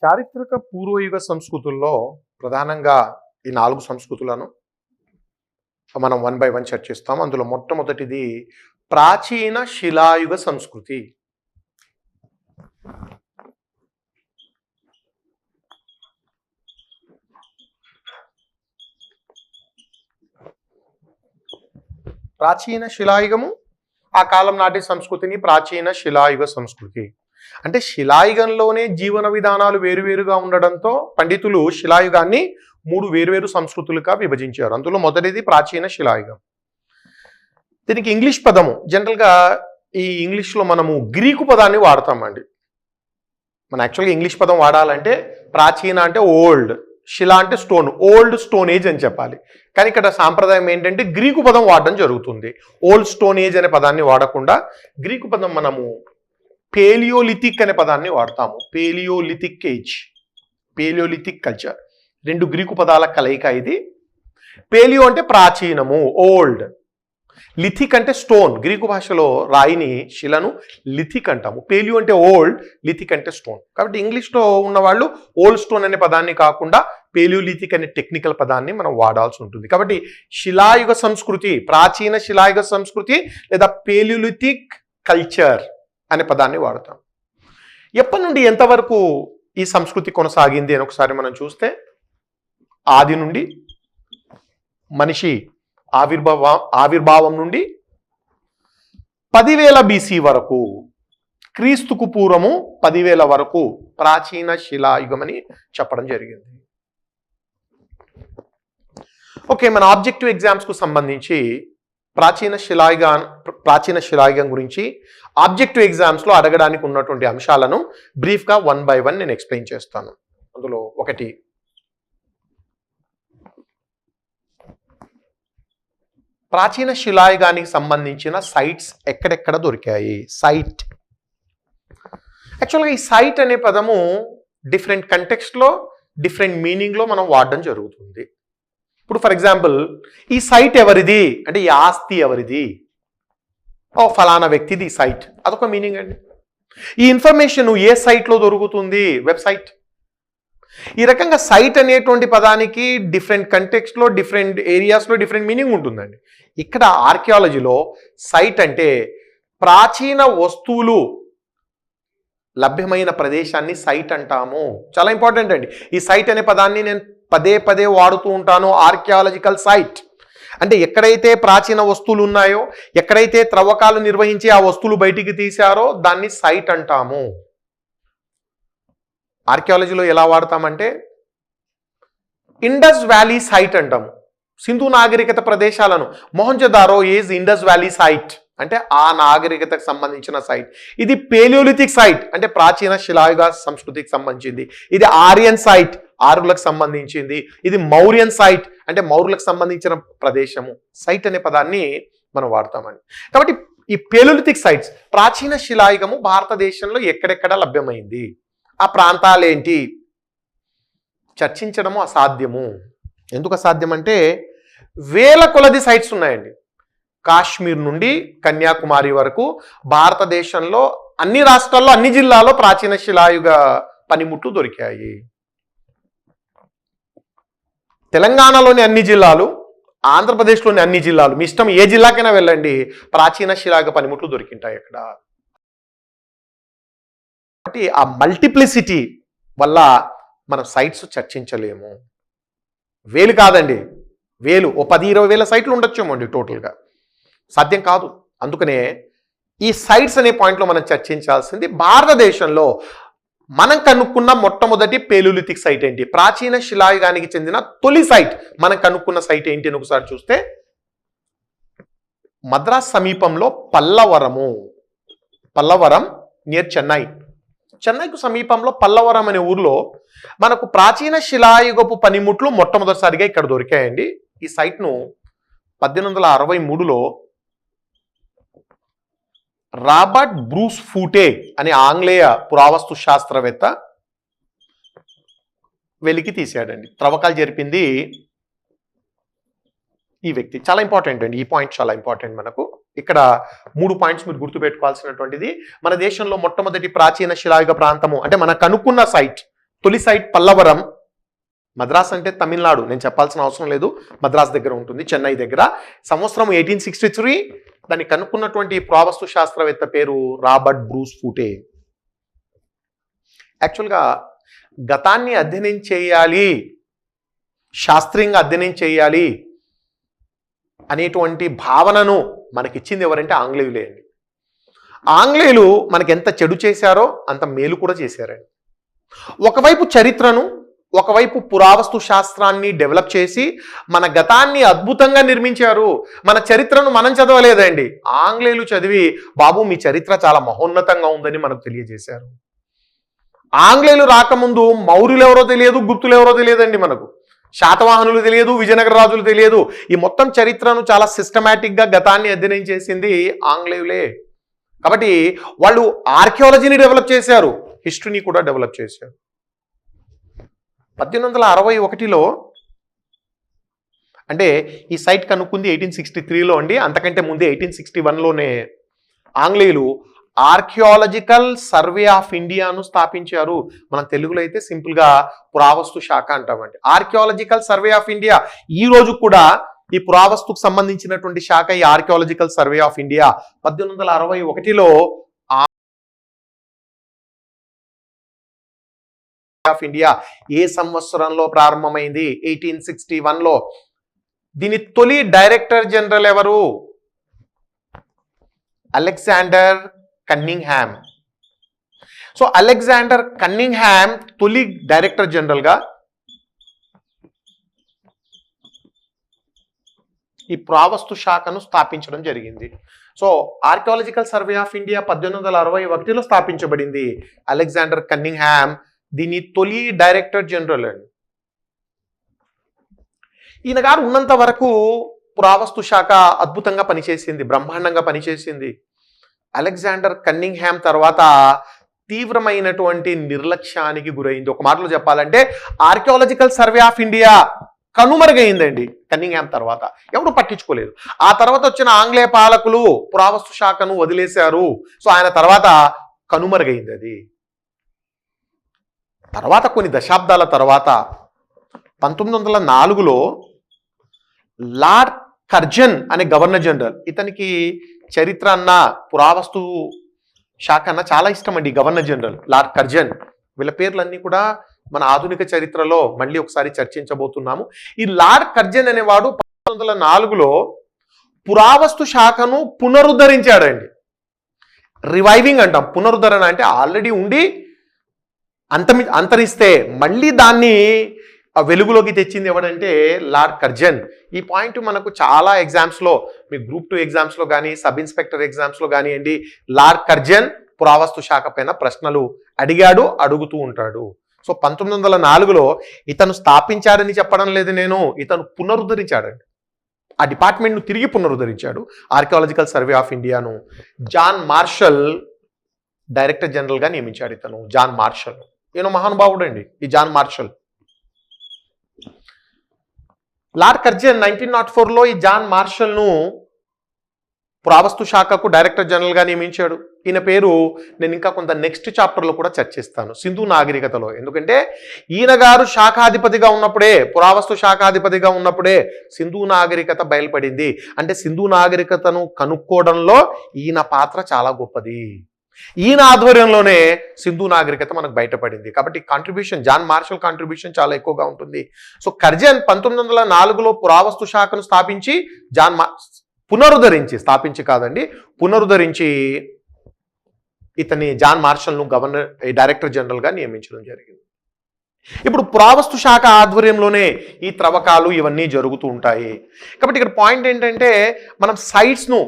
చారిత్రక పూర్వయుగ సంస్కృతుల్లో ప్రధానంగా ఈ 4 సంస్కృతులను మనం వన్ బై వన్ చర్చిస్తాం. అందులో మొట్టమొదటిది ప్రాచీన శిలాయుగ సంస్కృతి. ప్రాచీన శిలాయుగము ఆ కాలం నాటి సంస్కృతిని ప్రాచీన శిలాయుగ సంస్కృతి అంటే శిలాయుగంలోనే జీవన విధానాలు వేరువేరుగా ఉండడంతో పండితులు శిలాయుగాన్ని 3 వేరువేరు సంస్కృతులుగా విభజించారు. అందులో మొదటిది ప్రాచీన శిలాయుగం. దీనికి ఇంగ్లీష్ పదము జనరల్గా ఈ ఇంగ్లీష్లో మనము గ్రీకు పదాన్ని వాడతామండి. మనం యాక్చువల్గా ఇంగ్లీష్ పదం వాడాలంటే ప్రాచీన అంటే ఓల్డ్, శిల అంటే స్టోన్, ఓల్డ్ స్టోన్ ఏజ్ అని చెప్పాలి. కానీ ఇక్కడ సాంప్రదాయం ఏంటంటే గ్రీకు పదం వాడడం జరుగుతుంది. ఓల్డ్ స్టోన్ ఏజ్ అనే పదాన్ని వాడకుండా గ్రీకు పదం మనము పేలియోలిథిక్ అనే పదాన్ని వాడతాము. Palaeolithic age, Palaeolithic culture, 2 Greek పదాల కలయిక ఇది. పేలియో అంటే ప్రాచీనము, ఓల్డ్. లిథిక్ అంటే స్టోన్, గ్రీకు భాషలో రాయిని శిలను లిథిక్ అంటాము. పేలియో అంటే ఓల్డ్, లిథిక్ అంటే స్టోన్. కాబట్టి ఇంగ్లీష్లో ఉన్న వాళ్ళు ఓల్డ్ స్టోన్ అనే పదాన్ని కాకుండా పేలియోలిథిక్ అనే టెక్నికల్ పదాన్ని మనం వాడాల్సి ఉంటుంది. కాబట్టి శిలాయుగ సంస్కృతి, ప్రాచీన శిలాయుగ సంస్కృతి లేదా పేలియోలిథిక్ కల్చర్ అనే పదాన్ని వాడతాం. ఎప్పటి నుండి ఎంతవరకు ఈ సంస్కృతి కొనసాగింది అని ఒకసారి మనం చూస్తే, ఆది నుండి మనిషి ఆవిర్భావం నుండి 10,000 BC వరకు, క్రీస్తుకు పూర్వము 10,000 వరకు ప్రాచీన శిలాయుగం అని చెప్పడం జరిగింది. ఓకే, మన ఆబ్జెక్టివ్ ఎగ్జామ్స్కు సంబంధించి ప్రాచీన శిలాయుగం గురించి ఆబ్జెక్టివ్ ఎగ్జామ్స్లో అడగడానికి ఉన్నటువంటి అంశాలను బ్రీఫ్గా వన్ బై వన్ నేను ఎక్స్ప్లెయిన్ చేస్తాను. అందులో ఒకటి, ప్రాచీన శిలాయుగానికి సంబంధించిన సైట్స్ ఎక్కడెక్కడ దొరికాయి. సైట్, యాక్చువల్గా ఈ సైట్ అనే పదము డిఫరెంట్ కంటెక్స్ట్లో డిఫరెంట్ మీనింగ్లో మనం వాడడం జరుగుతుంది. ఇప్పుడు ఫర్ ఎగ్జాంపుల్, ఈ సైట్ ఎవరిది అంటే ఈ ఆస్తి ఎవరిది, ఓ ఫలానా వ్యక్తిది ఈ సైట్, అదొక మీనింగ్ అండి. ఈ ఇన్ఫర్మేషన్ ఏ సైట్లో దొరుకుతుంది, వెబ్సైట్. ఈ రకంగా సైట్ అనేటువంటి పదానికి డిఫరెంట్ కంటెక్స్ట్లో డిఫరెంట్ ఏరియాస్లో డిఫరెంట్ మీనింగ్ ఉంటుందండి. ఇక్కడ ఆర్కియాలజీలో సైట్ అంటే ప్రాచీన వస్తువులు లభ్యమైన ప్రదేశాన్ని సైట్ అంటాము. చాలా ఇంపార్టెంట్ అండి. ఈ సైట్ అనే పదాన్ని నేను పదే పదే వాడుతూ ఉంటాను. ఆర్కియాలజికల్ సైట్ అంటే ఎక్కడైతే ప్రాచీన వస్తువులు ఉన్నాయో, ఎక్కడైతే త్రవ్వకాలు నిర్వహించి ఆ వస్తువులు బయటికి తీశారో దాన్ని సైట్ అంటాము. ఆర్కియాలజీలో ఎలా వాడతామంటే ఇండస్ వ్యాలీ సైట్ అంటాము. సింధు నాగరికత ప్రదేశాలను, Mohenjodaro is Indus valley site అంటే ఆ నాగరికతకు సంబంధించిన సైట్. ఇది పేలియోలిథిక్ సైట్ అంటే ప్రాచీన శిలాయుగ సంస్కృతికి సంబంధించింది. ఇది ఆర్యన్ సైట్, ఆర్యులకు సంబంధించింది. ఇది మౌర్యన్ సైట్ అంటే మౌర్యులకు సంబంధించిన ప్రదేశము. సైట్ అనే పదాన్ని మనం వాడతామండి. కాబట్టి ఈ పేలియోలిథిక్ సైట్స్, ప్రాచీన శిలాయుగము భారతదేశంలో ఎక్కడెక్కడ లభ్యమైంది, ఆ ప్రాంతాలేంటి చర్చించడము అసాధ్యము. ఎందుకు అసాధ్యం అంటే వేల కొలది సైట్స్ ఉన్నాయండి. కాశ్మీర్ నుండి కన్యాకుమారి వరకు భారతదేశంలో అన్ని రాష్ట్రాల్లో అన్ని జిల్లాల్లో ప్రాచీన శిలాయుగ పనిముట్లు దొరికాయి. తెలంగాణలోని అన్ని జిల్లాలు, ఆంధ్రప్రదేశ్లోని అన్ని జిల్లాలు, మీ ఇష్టం ఏ జిల్లాకైనా వెళ్ళండి, ప్రాచీన శిలాయుగ పనిముట్లు దొరికింటాయి అక్కడ. కాబట్టి ఆ మల్టిప్లిసిటీ వల్ల మనం సైట్స్ చర్చించలేము. వేలు కాదండి, వేలు, ఓ 10-20 వేల సైట్లు ఉండొచ్చేమోండి టోటల్గా. సాధ్యం కాదు. అందుకనే ఈ సైట్స్ అనే పాయింట్లో మనం చర్చించాల్సింది భారతదేశంలో మనం కనుక్కున్న మొట్టమొదటి పేలియోలిథిక్ సైట్ ఏంటి, ప్రాచీన శిలాయుగానికి చెందిన తొలి సైట్ మనం కనుక్కున్న సైట్ ఏంటి అని ఒకసారి చూస్తే, మద్రాస్ సమీపంలో పల్లవరం నియర్ చెన్నైకు సమీపంలో పల్లవరం అనే ఊర్లో మనకు ప్రాచీన శిలాయుగపు పనిముట్లు మొట్టమొదటిసారిగా ఇక్కడ దొరికాయండి. ఈ సైట్ను 1863లో రాబర్ట్ బ్రూస్ ఫూటే అనే ఆంగ్లేయ పురావస్తు శాస్త్రవేత్త వెలికి తీశాడండి. త్రవ్వకాలు జరిపింది ఈ వ్యక్తి. చాలా ఇంపార్టెంట్ అండి, ఈ పాయింట్ చాలా ఇంపార్టెంట్ మనకు. ఇక్కడ 3 పాయింట్స్ మీరు గుర్తుపెట్టుకోవాల్సినటువంటిది. మన దేశంలో మొట్టమొదటి ప్రాచీన శిలాయుగ ప్రాంతము అంటే మన కనుక్కున్న సైట్ తొలి సైట్ పల్లవరం, మద్రాస్ అంటే తమిళనాడు, నేను చెప్పాల్సిన అవసరం లేదు, మద్రాస్ దగ్గర ఉంటుంది, చెన్నై దగ్గర. సంవత్సరం 1863. దాన్ని కనుక్కున్నటువంటి పురావస్తు శాస్త్రవేత్త పేరు రాబర్ట్ బ్రూస్ ఫూటే. యాక్చువల్గా గతాన్ని అధ్యయనం చేయాలి, శాస్త్రీయంగా అధ్యయనం చేయాలి అనేటువంటి భావనను మనకిచ్చింది ఎవరంటే ఆంగ్లేయులే అండి. ఆంగ్లేయులు మనకి ఎంత చెడు చేశారో అంత మేలు కూడా చేశారండి. ఒకవైపు చరిత్రను, ఒకవైపు పురావస్తు శాస్త్రాన్ని డెవలప్ చేసి మన గతాన్ని అద్భుతంగా నిర్మించారు. మన చరిత్రను మనం చదవలేదండి, ఆంగ్లేయులు చదివి బాబు మీ చరిత్ర చాలా మహోన్నతంగా ఉందని మనకు తెలియజేశారు. ఆంగ్లేయులు రాకముందు మౌర్యులు ఎవరో తెలియదు, గుప్తులు ఎవరో తెలియదండి, మనకు శాతవాహనులు తెలియదు, విజయనగర రాజులు తెలియదు. ఈ మొత్తం చరిత్రను చాలా సిస్టమేటిక్గా గతాన్ని అధ్యయనం చేసింది ఆంగ్లేయులే. కాబట్టి వాళ్ళు ఆర్కియాలజీని డెవలప్ చేశారు, హిస్టరీని కూడా డెవలప్ చేశారు. 1861లో అంటే ఈ సైట్ కనుక్కుంది 1863లో అండి. అంతకంటే ముందే 1861లోనే ఆంగ్లేయులు ఆర్కియాలజికల్ సర్వే ఆఫ్ ఇండియాను స్థాపించారు. మన తెలుగులో అయితే సింపుల్గా పురావస్తు శాఖ అంటామండి. ఆర్కియాలజికల్ సర్వే ఆఫ్ ఇండియా ఈ రోజు కూడా ఈ పురావస్తుకు సంబంధించినటువంటి శాఖ ఈ ఆర్కియాలజికల్ సర్వే ఆఫ్ ఇండియా 1861లో ఆఫ్ ఇండియా ఏ సంవత్సరంలో ప్రారంభమైంది? 1861లో. దీని తొలి డైరెక్టర్ జనరల్ ఎవరు? Alexander Cunningham. So Alexander Cunningham తొలి డైరెక్టర్ జనరల్ గా ఈ పురావస్తు శాఖను స్థాపించడం జరిగింది. So archaeological survey of India 1861లో స్థాపించబడింది. అలెగ్జాండర్ కన్నింగ్హామ్ దీని తొలి డైరెక్టర్ జనరల్ అండి. ఈయన గారు ఉన్నంత వరకు పురావస్తు శాఖ అద్భుతంగా పనిచేసింది, బ్రహ్మాండంగా పనిచేసింది. అలెగ్జాండర్ కన్నింగ్హామ్ తర్వాత తీవ్రమైనటువంటి నిర్లక్ష్యానికి గురైంది. ఒక మాటలో చెప్పాలంటే ఆర్కియాలజికల్ సర్వే ఆఫ్ ఇండియా కనుమరుగైందండి కన్నింగ్హామ్ తర్వాత. ఎవరు పట్టించుకోలేదు. ఆ తర్వాత వచ్చిన ఆంగ్లేయ పాలకులు పురావస్తు శాఖను వదిలేశారు. సో ఆయన తర్వాత కనుమరుగైంది అది. తర్వాత కొన్ని దశాబ్దాల తర్వాత 1904లో లార్డ్ కర్జన్ అనే గవర్నర్ జనరల్, ఇతనికి చరిత్ర అన్న పురావస్తు శాఖ అన్న చాలా ఇష్టం అండి. గవర్నర్ జనరల్ లార్డ్ కర్జన్, వీళ్ళ పేర్లన్నీ కూడా మన ఆధునిక చరిత్రలో మళ్ళీ ఒకసారి చర్చించబోతున్నాము. ఈ లార్డ్ కర్జన్ అనేవాడు 1904లో పురావస్తు శాఖను పునరుద్ధరించాడండి. రివైవింగ్ అంటాం, పునరుద్ధరణ అంటే ఆల్రెడీ ఉండి అంతరిస్తే మళ్ళీ దాన్ని వెలుగులోకి తెచ్చింది ఎవడంటే లార్డ్ కర్జన్. ఈ పాయింట్ మనకు చాలా ఎగ్జామ్స్లో, మీ గ్రూప్ 2 ఎగ్జామ్స్లో కానీ సబ్ ఇన్స్పెక్టర్ ఎగ్జామ్స్లో కానివ్వండి, లార్డ్ కర్జన్ పురావస్తు శాఖ పైన ప్రశ్నలు అడిగాడు, అడుగుతూ ఉంటాడు. సో 1904లో ఇతను స్థాపించాడని చెప్పడం లేదు నేను, ఇతను పునరుద్ధరించాడండి. ఆ డిపార్ట్మెంట్ను తిరిగి పునరుద్ధరించాడు. ఆర్కియాలజికల్ సర్వే ఆఫ్ ఇండియాను జాన్ మార్షల్ డైరెక్టర్ జనరల్గా నియమించాడు. ఇతను జాన్ మార్షల్, ఈయన మహానుభావుడు అండి ఈ జాన్ మార్షల్. లార్డ్ కర్జన్ 1904లో ఈ జాన్ మార్షల్ను పురావస్తు శాఖకు డైరెక్టర్ జనరల్గా నియమించాడు. ఈయన పేరు నేను ఇంకా కొంత నెక్స్ట్ చాప్టర్లో కూడా చర్చిస్తాను, సింధు నాగరికతలో. ఎందుకంటే ఈయన గారు శాఖాధిపతిగా ఉన్నప్పుడే, పురావస్తు శాఖాధిపతిగా ఉన్నప్పుడే సింధు నాగరికత బయలుపడింది. అంటే సింధు నాగరికతను కనుక్కోవడంలో ఈయన పాత్ర చాలా గొప్పది. ఈయన ఆధ్వర్యంలోనే సింధు నాగరికత మనకు బయటపడింది. కాబట్టి కాంట్రిబ్యూషన్, జాన్ మార్షల్ కాంట్రిబ్యూషన్ చాలా ఎక్కువగా ఉంటుంది. సో కర్జన్ 1904లో పురావస్తు శాఖను స్థాపించి స్థాపించి కాదండి పునరుద్ధరించి ఇతని జాన్ మార్షల్ను డైరెక్టర్ జనరల్గా నియమించడం జరిగింది. ఇప్పుడు పురావస్తు శాఖ ఆధ్వర్యంలోనే ఈ త్రవ్వకాలు ఇవన్నీ జరుగుతూ ఉంటాయి. కాబట్టి ఇక్కడ పాయింట్ ఏంటంటే మనం సైట్స్ను,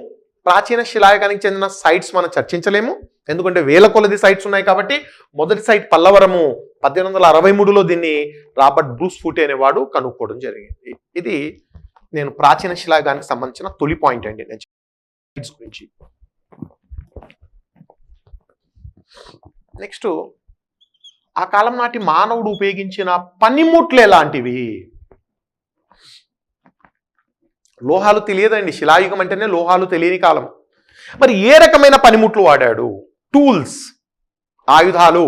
ప్రాచీన శిలాయుగానికి చెందిన సైట్స్ మనం చర్చించలేము, ఎందుకంటే వేల కొలది సైట్స్ ఉన్నాయి. కాబట్టి మొదటి సైట్ పల్లవరము 1863లో దీన్ని రాబర్ట్ బ్రూస్ ఫూటే అనేవాడు కనుక్కోవడం జరిగింది. ఇది నేను ప్రాచీన శిలాయుగానికి సంబంధించిన తొలి పాయింట్ అండి నేను సైట్స్ గురించి. నెక్స్ట్, ఆ కాలం నాటి మానవుడు ఉపయోగించిన పనిముట్లు ఎలాంటివి? లోహాలు తెలియదండి, శిలాయుగం అంటేనే లోహాలు తెలియని కాలం. మరి ఏ రకమైన పనిముట్లు వాడాడు? టూల్స్, ఆయుధాలు.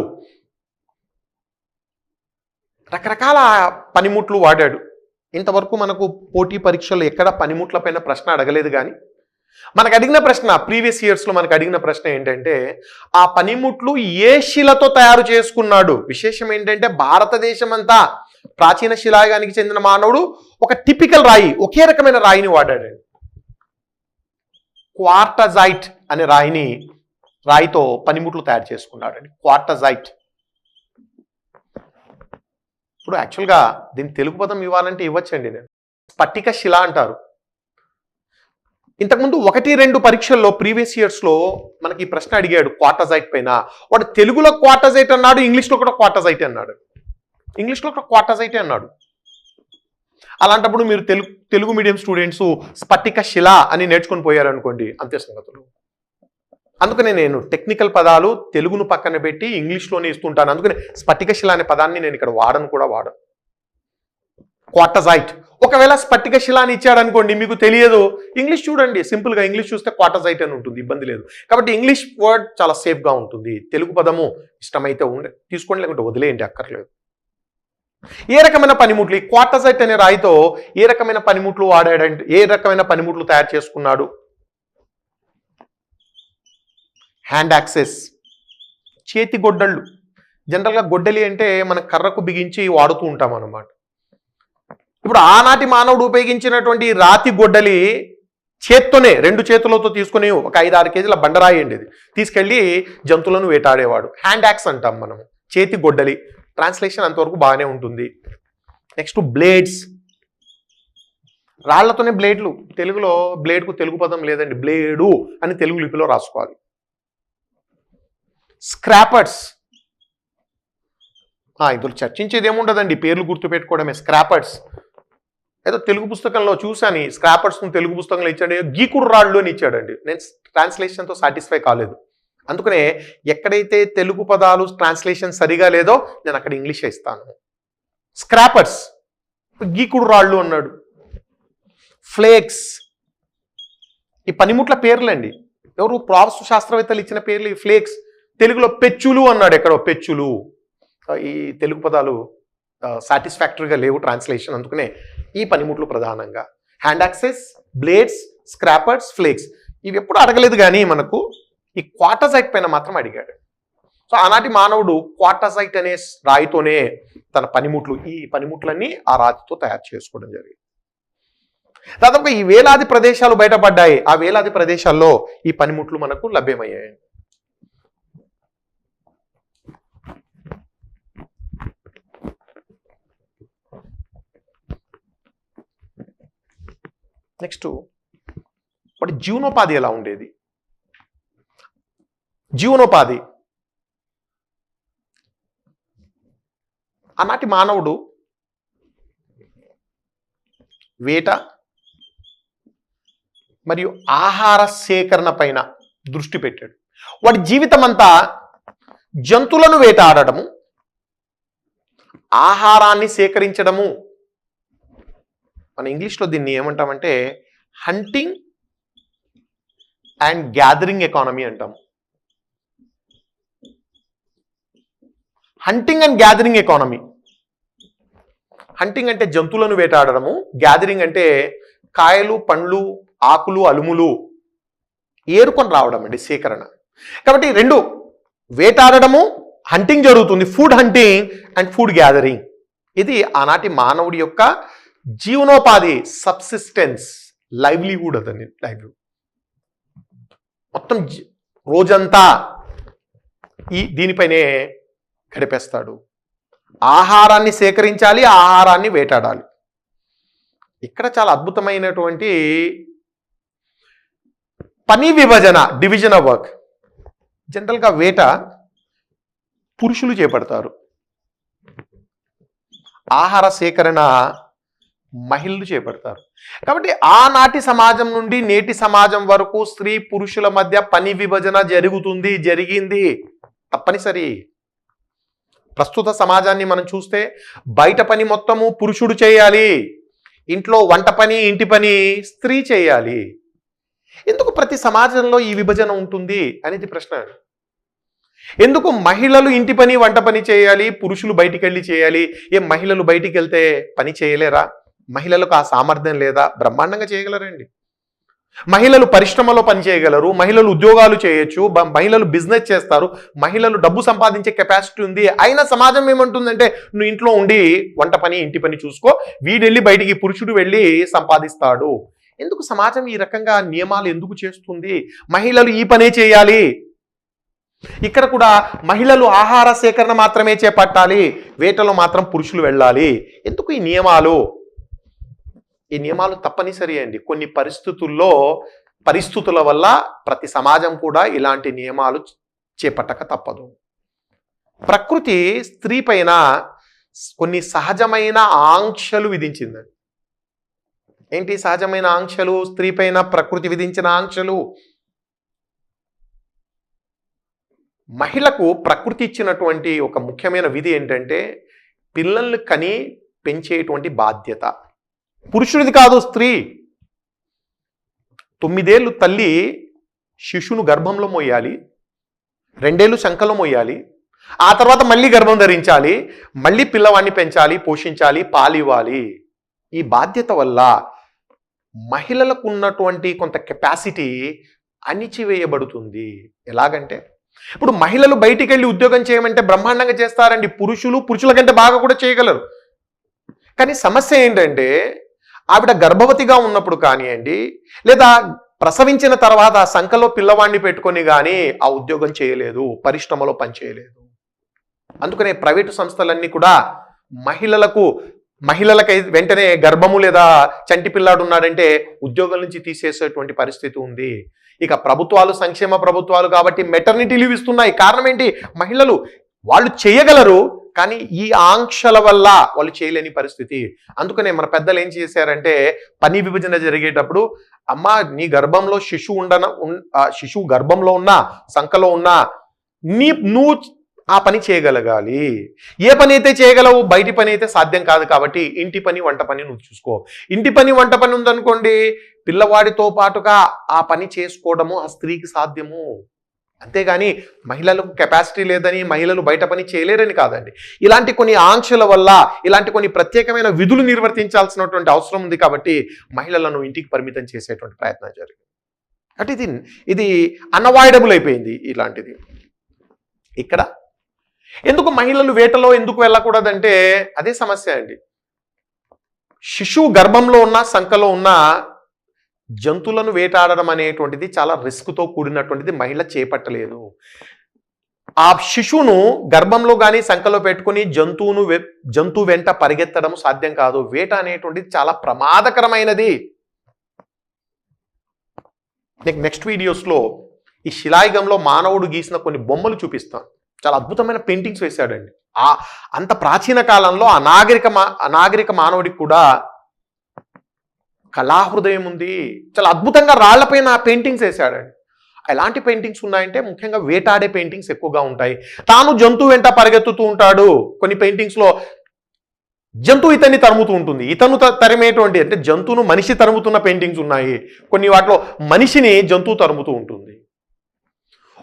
రకరకాల పనిముట్లు వాడాడు. ఇంతవరకు మనకు పోటీ పరీక్షల్లో ఎక్కడ పనిముట్ల పైన ప్రశ్న అడగలేదు. కానీ మనకు అడిగిన ప్రశ్న ప్రీవియస్ ఇయర్స్లో మనకు అడిగిన ప్రశ్న ఏంటంటే ఆ పనిముట్లు ఏ శిలతో తయారు చేసుకున్నాడు. విశేషం ఏంటంటే భారతదేశం అంతా ప్రాచీన శిలాయుగానికి చెందిన మానవుడు ఒక టిపికల్ రాయి, ఒకే రకమైన రాయిని వాడాడండి. క్వార్టజైట్ అనే రాయితో పనిముట్లు తయారు చేసుకున్నాడండి. క్వార్టజైట్. ఇప్పుడు యాక్చువల్గా దీని తెలుగు పదం ఇవ్వాలంటే ఇవ్వచ్చండి నేను. స్ఫటిక శిల అంటారు. ఇంతకుముందు 1-2 పరీక్షల్లో ప్రీవియస్ ఇయర్స్లో మనకి ఈ ప్రశ్న అడిగాడు క్వార్టజైట్ పైన. వాడు తెలుగులో క్వార్టజైట్ అన్నాడు, ఇంగ్లీష్లో కూడా క్వార్టజైట్ అన్నాడు. ఇంగ్లీష్లో కూడా క్వార్టజైట్ అన్నాడు. అలాంటప్పుడు మీరు తెలుగు మీడియం స్టూడెంట్స్ స్ఫటిక శిల అని నేర్చుకొని పోయారనుకోండి, అంతే సంగతులు. అందుకనే నేను టెక్నికల్ పదాలు తెలుగును పక్కన పెట్టి ఇంగ్లీష్లోనే ఇస్తుంటాను. అందుకని స్ఫటిక శిల అనే పదాన్ని నేను ఇక్కడ వాడను. క్వార్టజైట్. ఒకవేళ స్ఫటిక శిల అని ఇచ్చాడు అనుకోండి, మీకు తెలియదు, ఇంగ్లీష్ చూడండి, సింపుల్గా ఇంగ్లీష్ చూస్తే క్వార్టజైట్ అని ఉంటుంది, ఇబ్బంది లేదు. కాబట్టి ఇంగ్లీష్ వర్డ్ చాలా సేఫ్గా ఉంటుంది. తెలుగు పదము ఇష్టమైతే తీసుకోండి, లేకుంటే వదిలేయండి, అక్కర్లేదు. ఏ రకమైన పనిముట్లు ఈ క్వార్టజైట్ అనే రాయితో ఏ రకమైన పనిముట్లు వాడాడంటే, ఏ రకమైన పనిముట్లు తయారు చేసుకున్నాడు? హ్యాండ్ యాక్సెస్, చేతి గొడ్డళ్ళు. జనరల్గా గొడ్డలి అంటే మన కర్రకు బిగించి వాడుతూ ఉంటాం అన్నమాట. ఇప్పుడు ఆనాటి మానవుడు ఉపయోగించినటువంటి రాతి గొడ్డలి చేత్తోనే, 2 చేతులతో తీసుకుని ఒక 5-6 కేజీల బండరాయి అండి ఇది, తీసుకెళ్ళి జంతువులను వేటాడేవాడు. హ్యాండ్ యాక్స్ అంటాం మనము, చేతి గొడ్డలి. ట్రాన్స్లేషన్ అంతవరకు బాగానే ఉంటుంది. నెక్స్ట్ బ్లేడ్స్, రాళ్లతోనే బ్లేడ్లు. తెలుగులో బ్లేడ్కు తెలుగు పదం లేదండి, బ్లేడు అని తెలుగు లిపిలో రాసుకోవాలి. స్క్రాపర్స్, ఇందులో చర్చించేది ఏముండదండి, పేర్లు గుర్తుపెట్టుకోవడమే. స్క్రాపర్స్ ఏదో తెలుగు పుస్తకంలో చూశాను, స్క్రాపర్స్ను తెలుగు పుస్తకంలో ఇచ్చాడు, గీకుడు రాళ్ళు అని ఇచ్చాడండి. నేను ట్రాన్స్లేషన్తో సాటిస్ఫై కాలేదు. అందుకనే ఎక్కడైతే తెలుగు పదాలు ట్రాన్స్లేషన్ సరిగా లేదో నేను అక్కడ ఇంగ్లీష్ ఇస్తాను. స్క్రాపర్స్, గీకుడు రాళ్ళు అన్నాడు. ఫ్లేక్స్, ఈ పనిముట్ల పేర్లండి, ఎవరు ప్రావస్తు శాస్త్రవేత్తలు ఇచ్చిన పేర్లు ఈ ఫ్లేక్స్. తెలుగులో పెచ్చులు అన్నాడు, ఎక్కడో పెచ్చులు. ఈ తెలుగు పదాలు సాటిస్ఫాక్టరీగా లేవు ట్రాన్స్లేషన్, అందుకనే ఈ పనిముట్లు ప్రధానంగా. Hand access, blades, scrapers, flakes ఇవి ఎప్పుడు అడగలేదు, కానీ మనకు ఈ క్వార్టజైట్ పైన మాత్రం అడిగాడు. సో ఆనాటి మానవుడు క్వార్టజైట్ అనే రాయితోనే తన ఈ పనిముట్లన్నీ ఆ రాతితో తయారు చేసుకోవడం జరిగింది. దాదాపు ఈ వేలాది ప్రదేశాలు బయటపడ్డాయి. ఆ వేలాది ప్రదేశాల్లో ఈ పనిముట్లు మనకు లభ్యమయ్యాయి. నెక్స్ట్ వాటి జీవనోపాధి ఎలా ఉండేది? జీవనోపాధి, ఆనాటి మానవుడు వేట మరియు ఆహార సేకరణ పైన దృష్టి పెట్టాడు. వాడి జీవితం అంతా జంతువులను వేటాడటము, ఆహారాన్ని సేకరించడము. మన ఇంగ్లీష్లో దీన్ని ఏమంటామంటే హంటింగ్ అండ్ గ్యాదరింగ్ ఎకానమీ అంటాము. Hunting and gathering economy. Hunting అంటే జంతువులను వేటాడడము, గ్యాదరింగ్ అంటే కాయలు, పండ్లు, ఆకులు, అలుములు ఏరుకొని రావడం అండి, సేకరణ. కాబట్టి 2 వేటాడడము, హంటింగ్ జరుగుతుంది, food hunting and food gathering. ఇది ఆనాటి మానవుడి యొక్క జీవనోపాధి, సబ్సిస్టెన్స్, లైవ్లీహుడ్. అదండి లైవ్లీహుడ్. మొత్తం రోజంతా దీనిపైనే గడిపేస్తాడు. ఆహారాన్ని సేకరించాలి, ఆహారాన్ని వేటాడాలి. ఇక్కడ చాలా అద్భుతమైనటువంటి పని విభజన, డివిజన్ ఆఫ్ వర్క్. జనరల్గా వేట పురుషులు చేపడతారు, ఆహార సేకరణ మహిళలు చేపడతారు. కాబట్టి ఆనాటి సమాజం నుండి నేటి సమాజం వరకు స్త్రీ పురుషుల మధ్య పని విభజన జరిగింది, తప్పనిసరి. ప్రస్తుత సమాజాన్ని మనం చూస్తే బయట పని మొత్తము పురుషుడు చేయాలి, ఇంట్లో వంట పని, ఇంటి పని స్త్రీ చేయాలి. ఎందుకు ప్రతి సమాజంలో ఈ విభజన ఉంటుంది అనేది ప్రశ్న. ఎందుకు మహిళలు ఇంటి పని వంట పని చేయాలి, పురుషులు బయటికి వెళ్ళి చేయాలి? ఏం మహిళలు బయటికి వెళ్తే పని చేయలేరా? మహిళలకు ఆ సామర్థ్యం లేదా? బ్రహ్మాండంగా చేయగలరండి. మహిళలు పరిశ్రమలో పని చేయగలరు, మహిళలు ఉద్యోగాలు చేయొచ్చు, మహిళలు బిజినెస్ చేస్తారు, మహిళలు డబ్బు సంపాదించే కెపాసిటీ ఉంది. అయినా సమాజం ఏమంటుందంటే నువ్వు ఇంట్లో ఉండి వంట పని ఇంటి పని చూసుకో, వీడెళ్ళి బయటికి పురుషుడు వెళ్ళి సంపాదిస్తాడు. ఎందుకు సమాజం ఈ రకంగా నియమాలు ఎందుకు చేస్తుంది? మహిళలు ఈ పనే చేయాలి. ఇక్కడ కూడా మహిళలు ఆహార సేకరణ మాత్రమే చేపట్టాలి, వేటలో మాత్రం పురుషులు వెళ్ళాలి. ఎందుకు ఈ నియమాలు? ఈ నియమాలు తప్పనిసరి అండి. కొన్ని పరిస్థితుల వల్ల ప్రతి సమాజం కూడా ఇలాంటి నియమాలు చేపట్టక తప్పదు. ప్రకృతి స్త్రీ పైన కొన్ని సహజమైన ఆంక్షలు విధించిందండి. ఏంటి సహజమైన ఆంక్షలు? స్త్రీ పైన ప్రకృతి విధించిన ఆంక్షలు. మహిళకు ప్రకృతి ఇచ్చినటువంటి ఒక ముఖ్యమైన విధి ఏంటంటే పిల్లల్ని కని పెంచేటువంటి బాధ్యత పురుషుడిది కాదు, స్త్రీ. 9 ఏళ్ళు తల్లి శిశువును గర్భంలో మోయాలి, 2 ఏళ్ళు శంఖలో మోయాలి, ఆ తర్వాత మళ్ళీ గర్భం ధరించాలి, మళ్ళీ పిల్లవాడిని పెంచాలి, పోషించాలి, పాలివ్వాలి. ఈ బాధ్యత వల్ల మహిళలకు ఉన్నటువంటి కొంత కెపాసిటీ అణిచివేయబడుతుంది. ఎలాగంటే ఇప్పుడు మహిళలు బయటికి వెళ్ళి ఉద్యోగం చేయమంటే బ్రహ్మాండంగా చేస్తారండి. పురుషుల కంటే బాగా కూడా చేయగలరు. కానీ సమస్య ఏంటంటే ఆవిడ గర్భవతిగా ఉన్నప్పుడు కానివ్వండి, లేదా ప్రసవించిన తర్వాత సంకలో పిల్లవాడిని పెట్టుకొని కానీ ఆ ఉద్యోగం చేయలేదు, పరిశ్రమలో పనిచేయలేదు. అందుకనే ప్రైవేటు సంస్థలన్నీ కూడా మహిళలకై వెంటనే గర్భము లేదా చంటి పిల్లాడు ఉన్నాడంటే ఉద్యోగం నుంచి తీసేసేటువంటి పరిస్థితి ఉంది. ఇక ప్రభుత్వాలు సంక్షేమ ప్రభుత్వాలు కాబట్టి మెటర్నిటీ లీవ్ ఇస్తున్నాయి. కారణం ఏంటి? మహిళలు వాళ్ళు చేయగలరు, కానీ ఈ ఆంక్షల వల్ల వాళ్ళు చేయలేని పరిస్థితి. అందుకనే మన పెద్దలు ఏం చేశారంటే పని విభజన జరిగేటప్పుడు అమ్మ నీ గర్భంలో శిశువు గర్భంలో ఉన్నా సంకలో ఉన్నా నువ్వు ఆ పని చేయగలగాలి. ఏ పని అయితే చేయగలవు, బయటి పని అయితే సాధ్యం కాదు. కాబట్టి ఇంటి పని వంట పని నువ్వు చూసుకో. ఇంటి పని వంట పని ఉందనుకోండి, పిల్లవాడితో పాటుగా ఆ పని చేసుకోవడము ఆ స్త్రీకి సాధ్యము. అంతేగాని మహిళలకు కెపాసిటీ లేదని మహిళలు బయట పని చేయలేరని కాదండి. ఇలాంటి కొన్ని ఆంక్షల వల్ల ఇలాంటి కొన్ని ప్రత్యేకమైన విధులు నిర్వర్తించాల్సినటువంటి అవసరం ఉంది. కాబట్టి మహిళలను ఇంటికి పరిమితం చేసేటువంటి ప్రయత్నం జరిగింది. అంటే ఇది అన్అవాయిడబుల్ అయిపోయింది. ఇలాంటిది ఇక్కడ ఎందుకు మహిళలు వేటలో ఎందుకు వెళ్ళకూడదంటే అదే సమస్య అండి. శిశువు గర్భంలో ఉన్న సంకలో ఉన్న జంతువులను వేటాడడం అనేటువంటిది చాలా రిస్క్తో కూడినటువంటిది. మహిళ చేపట్టలేదు. ఆ శిశువును గర్భంలో కానీ సంకలో పెట్టుకుని జంతువు వెంట పరిగెత్తడం సాధ్యం కాదు. వేట అనేటువంటిది చాలా ప్రమాదకరమైనది. నెక్స్ట్ వీడియోస్లో ఈ శిలాయుగంలో మానవుడు గీసిన కొన్ని బొమ్మలు చూపిస్తాను. చాలా అద్భుతమైన పెయింటింగ్స్ వేశాడండి. అంత ప్రాచీన కాలంలో అనాగరిక మానవుడికి కూడా కళాహృదయం ఉంది. చాలా అద్భుతంగా రాళ్లపైన పెయింటింగ్స్ వేశాడండి. ఎలాంటి పెయింటింగ్స్ ఉన్నాయంటే ముఖ్యంగా వేటాడే పెయింటింగ్స్ ఎక్కువగా ఉంటాయి. తాను జంతువు వెంట పరిగెత్తుతూ ఉంటాడు. కొన్ని పెయింటింగ్స్లో జంతువు ఇతన్ని తరుముతూ ఉంటుంది, ఇతను తరిమేటువంటి అంటే జంతువును మనిషి తరుముతున్న పెయింటింగ్స్ ఉన్నాయి. కొన్ని వాటిలో మనిషిని జంతువు తరుముతూ ఉంటుంది.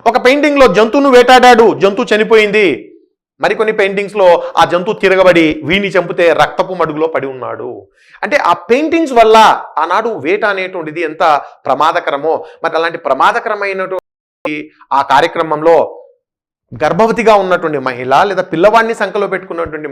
ఒక పెయింటింగ్లో జంతువును వేటాడాడు, జంతువు చనిపోయింది. మరికొన్ని పెయింటింగ్స్లో ఆ జంతువు తిరగబడి వీడిని చంపితే రక్తపు మడుగులో పడి ఉన్నాడు. అంటే ఆ పెయింటింగ్స్ వల్ల ఆనాడు వేట అనేటువంటిది ఎంత ప్రమాదకరమో, మరి అలాంటి ప్రమాదకరమైనటువంటి ఆ కార్యక్రమంలో గర్భవతిగా ఉన్నటువంటి మహిళ లేదా పిల్లవాడిని సంకలో పెట్టుకున్నటువంటి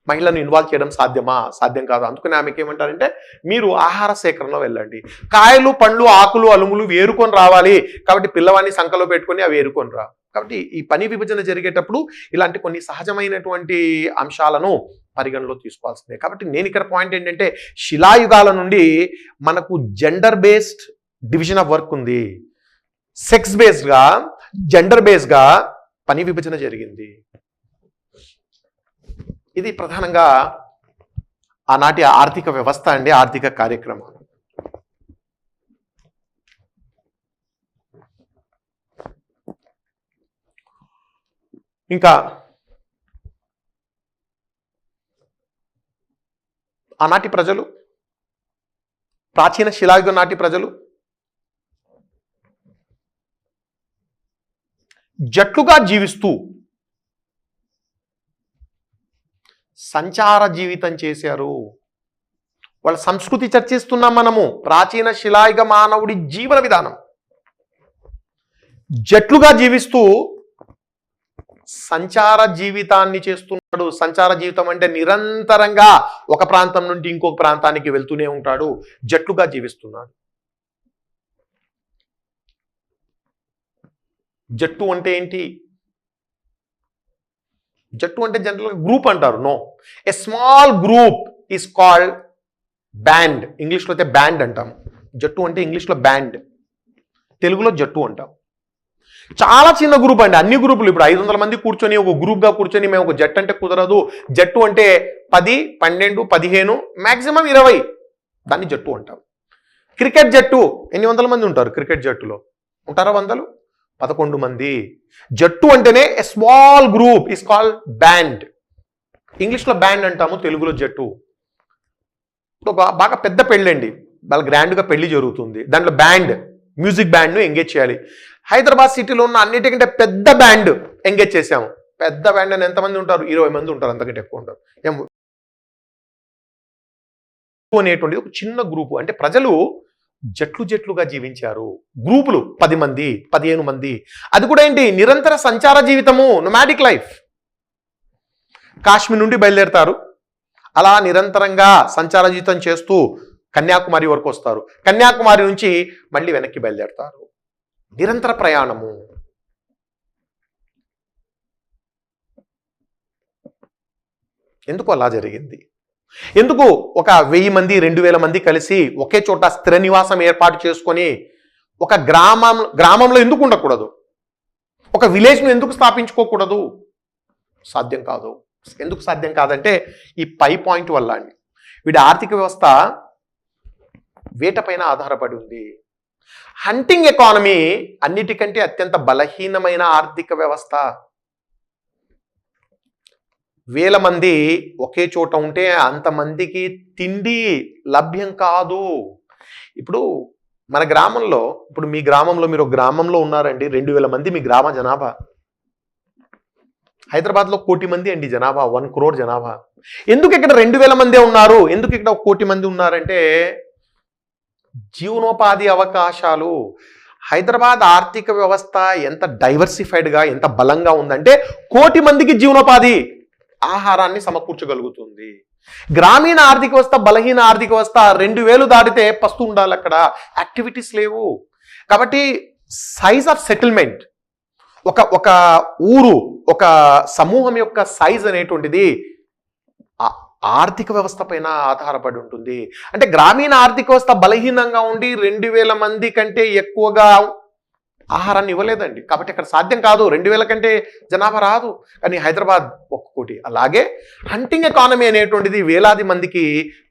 మహిళను ఇన్వాల్వ్ చేయడం సాధ్యం కాదు. అందుకని ఆమెకి ఏమంటారంటే మీరు ఆహార సేకరణలో వెళ్ళండి, కాయలు పండ్లు ఆకులు అలుములు వేరుకొని రావాలి. కాబట్టి పిల్లవాడిని సంకలో పెట్టుకొని అవి వేరుకొని రా. కాబట్టి ఈ పని విభజన జరిగేటప్పుడు ఇలాంటి కొన్ని సహజమైనటువంటి అంశాలను పరిగణలో తీసుకోవాల్సిందే. కాబట్టి నేను ఇక్కడ పాయింట్ ఏంటంటే శిలాయుగాల నుండి మనకు gender based division of work ఉంది. సెక్స్ బేస్డ్గా జెండర్ బేస్డ్గా పని విభజన జరిగింది. ఇది ప్రధానంగా ఆనాటి ఆర్థిక వ్యవస్థ అండి, ఆర్థిక కార్యక్రమాలు. ఇంకా ఆనాటి ప్రజలు, ప్రాచీన శిలాయుగం నాటి ప్రజలు జట్లుగా జీవిస్తూ సంచార జీవితం చేశారు. వాళ్ళ సంస్కృతి చర్చిస్తున్నాం మనము. ప్రాచీన శిలాయుగ మానవుడి జీవన విధానం. జట్లుగా జీవిస్తూ సంచార జీవితాన్ని చేస్తున్నాడు. సంచార జీవితం అంటే నిరంతరంగా ఒక ప్రాంతం నుండి ఇంకొక ప్రాంతానికి వెళ్తూనే ఉంటాడు. జట్లుగా జీవిస్తున్నాడు. జట్టు అంటే ఏంటి? జట్టు అంటే జనరల్గా గ్రూప్ అంటారు. No, a small group is called band. ఇంగ్లీష్లో అయితే బ్యాండ్ అంటాం. జట్టు అంటే ఇంగ్లీష్లో బ్యాండ్, తెలుగులో జట్టు అంటాం. చాలా చిన్న గ్రూప్ అండి. అన్ని గ్రూపులు ఇప్పుడు 500 మంది కూర్చొని ఒక గ్రూప్గా కూర్చొని మేము ఒక జట్టు అంటే కుదరదు. జట్టు అంటే 10, 12, 15, మ్యాక్సిమం 20, దాన్ని జట్టు అంటాం. క్రికెట్ జట్టు ఎన్ని వందల మంది ఉంటారు? క్రికెట్ జట్టులో ఉంటారా? 100, 11 మంది. జట్టు అంటేనే a small group is called band. ఇంగ్లీష్లో బ్యాండ్ అంటాము, తెలుగులో జట్టు. ఒక బాగా పెద్ద పెళ్ళండి, బాగా గ్రాండ్గా పెళ్లి జరుగుతుంది. దాంట్లో బ్యాండ్, మ్యూజిక్ బ్యాండ్ను ఎంగేజ్ చేయాలి. హైదరాబాద్ సిటీలో ఉన్న అన్నిటికంటే పెద్ద బ్యాండ్ ఎంగేజ్ చేసాము. పెద్ద బ్యాండ్ అని ఎంతమంది ఉంటారు? 20 మంది ఉంటారు, అంతకంటే ఎక్కువ ఉంటారు. అనేటువంటిది ఒక చిన్న గ్రూపు. అంటే ప్రజలు జట్లుగా జీవించారు. గ్రూపులు 10 మంది, 15 మంది. అది కూడా ఏంటి? నిరంతర సంచార జీవితము, నొమాడిక్ లైఫ్. కాశ్మీర్ నుండి బయలుదేరతారు, అలా నిరంతరంగా సంచార జీవితం చేస్తూ కన్యాకుమారి వరకు వస్తారు. కన్యాకుమారి నుంచి మళ్ళీ వెనక్కి బయలుదేరతారు. నిరంతర ప్రయాణము. ఎందుకు అలా జరిగింది? ఎందుకు ఒక 1000 మంది, 2000 మంది కలిసి ఒకే చోట స్థిర నివాసం ఏర్పాటు చేసుకొని ఒక గ్రామంలో ఎందుకు ఉండకూడదు? ఒక విలేజ్ను ఎందుకు స్థాపించుకోకూడదు? సాధ్యం కాదు. ఎందుకు సాధ్యం కాదంటే ఈ పై పాయింట్ వల్ల అండి. వీడి ఆర్థిక వ్యవస్థ వేటపైన ఆధారపడి ఉంది. హంటింగ్ ఎకానమీ అన్నిటికంటే అత్యంత బలహీనమైన ఆర్థిక వ్యవస్థ. 1000 మంది ఒకే చోట ఉంటే అంతమందికి తిండి లభ్యం కాదు. ఇప్పుడు మన గ్రామంలో, ఇప్పుడు మీ గ్రామంలో, మీరు ఒక గ్రామంలో ఉన్నారండి, 2000 మంది మీ గ్రామ జనాభా. హైదరాబాద్లో 1 కోటి మంది అండి జనాభా, 1 crore జనాభా. ఎందుకు ఇక్కడ 2000 మందే ఉన్నారు? ఎందుకు ఇక్కడ 1 కోటి మంది ఉన్నారంటే జీవనోపాధి అవకాశాలు. హైదరాబాద్ ఆర్థిక వ్యవస్థ ఎంత డైవర్సిఫైడ్గా, ఎంత బలంగా ఉందంటే 1 కోటి మందికి జీవనోపాధి ఆహారాన్ని సమకూర్చగలుగుతుంది. గ్రామీణ ఆర్థిక వ్యవస్థ, బలహీన ఆర్థిక వ్యవస్థ 2000 దాటితే పస్తు ఉండాలి, అక్కడ యాక్టివిటీస్ లేవు. కాబట్టి సైజ్ ఆఫ్ సెటిల్మెంట్, ఒక ఊరు, ఒక సమూహం యొక్క సైజ్ అనేటువంటిది ఆర్థిక వ్యవస్థ పైన ఆధారపడి ఉంటుంది. అంటే గ్రామీణ ఆర్థిక వ్యవస్థ బలహీనంగా ఉండి 2000 మంది కంటే ఎక్కువగా ఆహారాన్ని ఇవ్వలేదండి. కాబట్టి అక్కడ సాధ్యం కాదు. 2000 కంటే జనాభా రాదు. కానీ హైదరాబాద్ 1 కోటి. అలాగే హంటింగ్ ఎకానమీ అనేటువంటిది వేలాది మందికి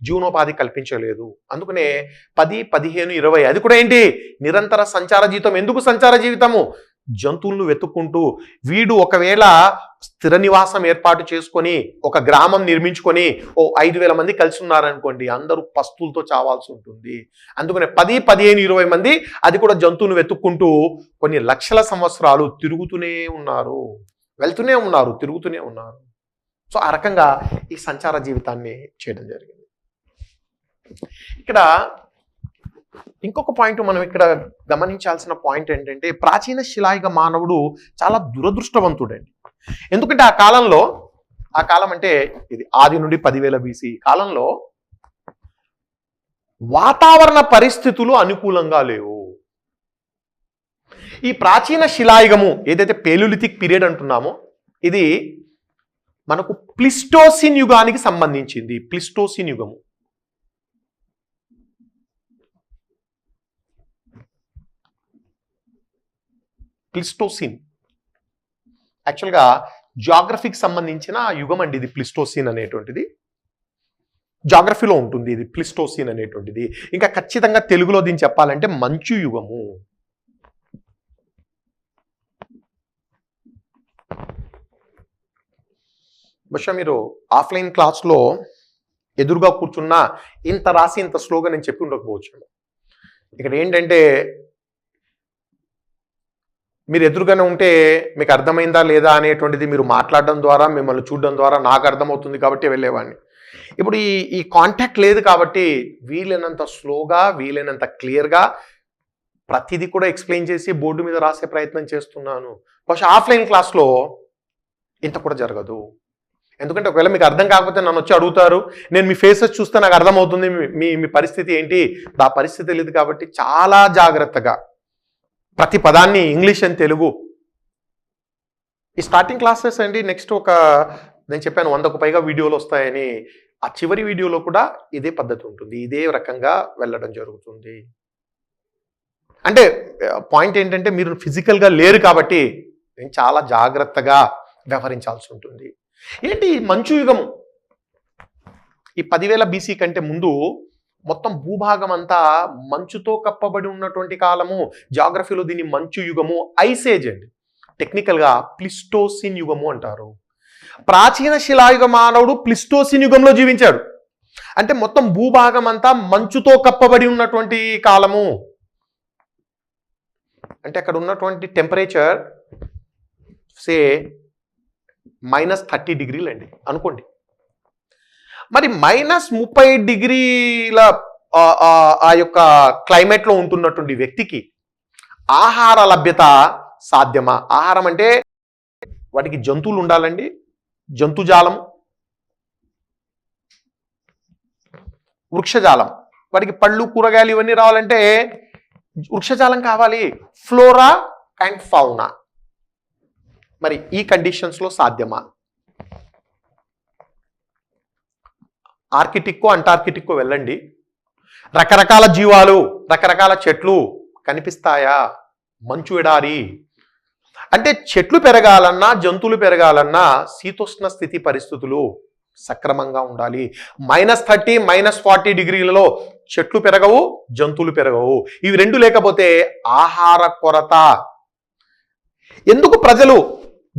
జీవనోపాధి కల్పించలేదు. అందుకనే 10, 15, 20 అది కూడా ఏంటి? నిరంతర సంచార జీవితం. ఎందుకు సంచార జీవితము? జంతువులను వెతుక్కుంటూ వీడు ఒకవేళ స్థిర నివాసం ఏర్పాటు చేసుకొని ఒక గ్రామం నిర్మించుకొని 5000 మంది కలిసి ఉన్నారనుకోండి, అందరూ పస్తులతో చావాల్సి ఉంటుంది. అందుకనే 10, 15, 20 మంది అది కూడా జంతువులను వెతుక్కుంటూ కొన్ని లక్షల సంవత్సరాలు తిరుగుతూనే ఉన్నారు, వెళ్తూనే ఉన్నారు, తిరుగుతూనే ఉన్నారు. సో ఆ రకంగా ఈ సంచార జీవితాన్ని చేయడం జరిగింది. ఇక్కడ ఇంకొక పాయింట్ మనం ఇక్కడ గమనించాల్సిన పాయింట్ ఏంటంటే, ప్రాచీన శిలాయుగ మానవుడు చాలా దురదృష్టవంతుడండి. ఎందుకంటే ఆ కాలం అంటే ఇది ఆది నుండి 10,000 BC కాలంలో వాతావరణ పరిస్థితులు అనుకూలంగా లేవు. ఈ ప్రాచీన శిలాయుగము ఏదైతే పేలియోలిథిక్ పీరియడ్ అంటున్నామో, ఇది మనకు ప్లిస్టోసిన్ యుగానికి సంబంధించింది. ప్లిస్టోసిన్ యుగము. ప్లిస్టోసిన్ యాక్చువల్గా జాగ్రఫీకి సంబంధించిన యుగం అండి ఇది. ప్లిస్టోసిన్ అనేటువంటిది జాగ్రఫీలో ఉంటుంది. ఇది ప్లిస్టోసిన్ అనేటువంటిది. ఇంకా ఖచ్చితంగా తెలుగులో దీన్ని చెప్పాలంటే మంచు యుగము. బహుశా మీరు ఆఫ్లైన్ క్లాస్లో ఎదురుగా కూర్చున్నా ఇంత రాసి ఇంత స్లోగా నేను చెప్పి ఉండకపోవచ్చు. ఇక్కడ ఏంటంటే మీరు ఎదురుగానే ఉంటే మీకు అర్థమైందా లేదా అనేటువంటిది మీరు మాట్లాడడం ద్వారా, మిమ్మల్ని చూడడం ద్వారా నాకు అర్థమవుతుంది కాబట్టి వెళ్ళేవాడిని. ఇప్పుడు ఈ కాంటాక్ట్ లేదు కాబట్టి వీలైనంత స్లోగా, వీలైనంత క్లియర్గా ప్రతిదీ కూడా ఎక్స్ప్లెయిన్ చేసి బోర్డు మీద రాసే ప్రయత్నం చేస్తున్నాను. బహుశా ఆఫ్లైన్ క్లాస్లో ఇంత కూడా జరగదు. ఎందుకంటే ఒకవేళ మీకు అర్థం కాకపోతే నన్ను వచ్చి అడుగుతారు, నేను మీ ఫేసెస్ చూస్తే నాకు అర్థమవుతుంది మీ పరిస్థితి ఏంటి. ఆ పరిస్థితి లేదు కాబట్టి చాలా జాగ్రత్తగా ప్రతి పదాన్ని ఇంగ్లీష్ అండ్ తెలుగు. ఈ స్టార్టింగ్ క్లాసెస్ అండి, నెక్స్ట్ నేను చెప్పాను 100కు పైగా వీడియోలు వస్తాయని. ఆ చివరి వీడియోలో కూడా ఇదే పద్ధతి ఉంటుంది, ఇదే రకంగా వెళ్ళడం జరుగుతుంది. అంటే పాయింట్ ఏంటంటే మీరు ఫిజికల్గా లేరు కాబట్టి నేను చాలా జాగ్రత్తగా వ్యవహరించాల్సి ఉంటుంది. ఏంటి మంచు యుగము? ఈ 10,000 BC కంటే ముందు మొత్తం భూభాగం అంతా మంచుతో కప్పబడి ఉన్నటువంటి కాలము. జాగ్రఫీలో దీన్ని మంచు యుగము, ఐసేజ్ అండి. టెక్నికల్గా ప్లిస్టోసిన్ యుగము అంటారు. ప్రాచీన శిలాయుగ మానవుడు ప్లిస్టోసిన్ యుగంలో జీవించాడు. అంటే మొత్తం భూభాగం అంతా మంచుతో కప్పబడి ఉన్నటువంటి కాలము. అంటే అక్కడ ఉన్నటువంటి టెంపరేచర్ సే -30 డిగ్రీలు అండి అనుకోండి. మరి -30 డిగ్రీల ఆ యొక్క క్లైమేట్లో ఉంటున్నటువంటి వ్యక్తికి ఆహార లభ్యత సాధ్యమా? ఆహారం అంటే వాటికి జంతువులు ఉండాలండి, జంతుజాలం, వృక్షజాలం. వాటికి పళ్ళు, కూరగాయలు ఇవన్నీ రావాలంటే వృక్షజాలం కావాలి, ఫ్లోరా అండ్ ఫౌనా. మరి ఈ కండిషన్స్లో సాధ్యమా? ఆర్కిటిక్కో అంటార్కిటిక్కో వెళ్ళండి, రకరకాల జీవాలు, రకరకాల చెట్లు కనిపిస్తాయా? మంచు ఎడారి అంటే చెట్లు పెరగాలన్నా, జంతువులు పెరగాలన్నా శీతోష్ణ స్థితి పరిస్థితులు సక్రమంగా ఉండాలి. -30, -40 డిగ్రీలలో చెట్లు పెరగవు, జంతువులు పెరగవు. ఇవి రెండు లేకపోతే ఆహార కొరత. ఎందుకు ప్రజలు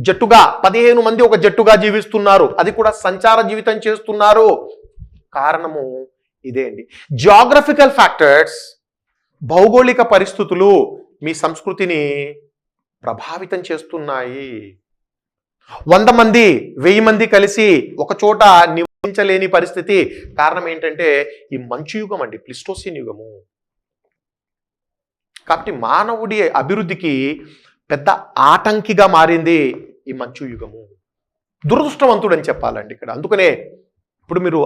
జట్టుగా 15 మంది ఒక జట్టుగా జీవిస్తున్నారు, అది కూడా సంచార జీవితం చేస్తున్నారు? కారణము ఇదే అండి. జియోగ్రఫికల్ ఫ్యాక్టర్స్, భౌగోళిక పరిస్థితులు మీ సంస్కృతిని ప్రభావితం చేస్తున్నాయి. 100 మంది 1000 మంది కలిసి ఒక చోట నివసించలేని పరిస్థితి. కారణం ఏంటంటే ఈ మంచు యుగం అండి, ప్లిస్టోసిన్ యుగము. కాబట్టి మానవుడి అభివృద్ధికి పెద్ద ఆటంకిగా మారింది ఈ మంచు యుగము. దురదృష్టవంతుడు అని చెప్పాలండి ఇక్కడ. అందుకనే ఇప్పుడు మీరు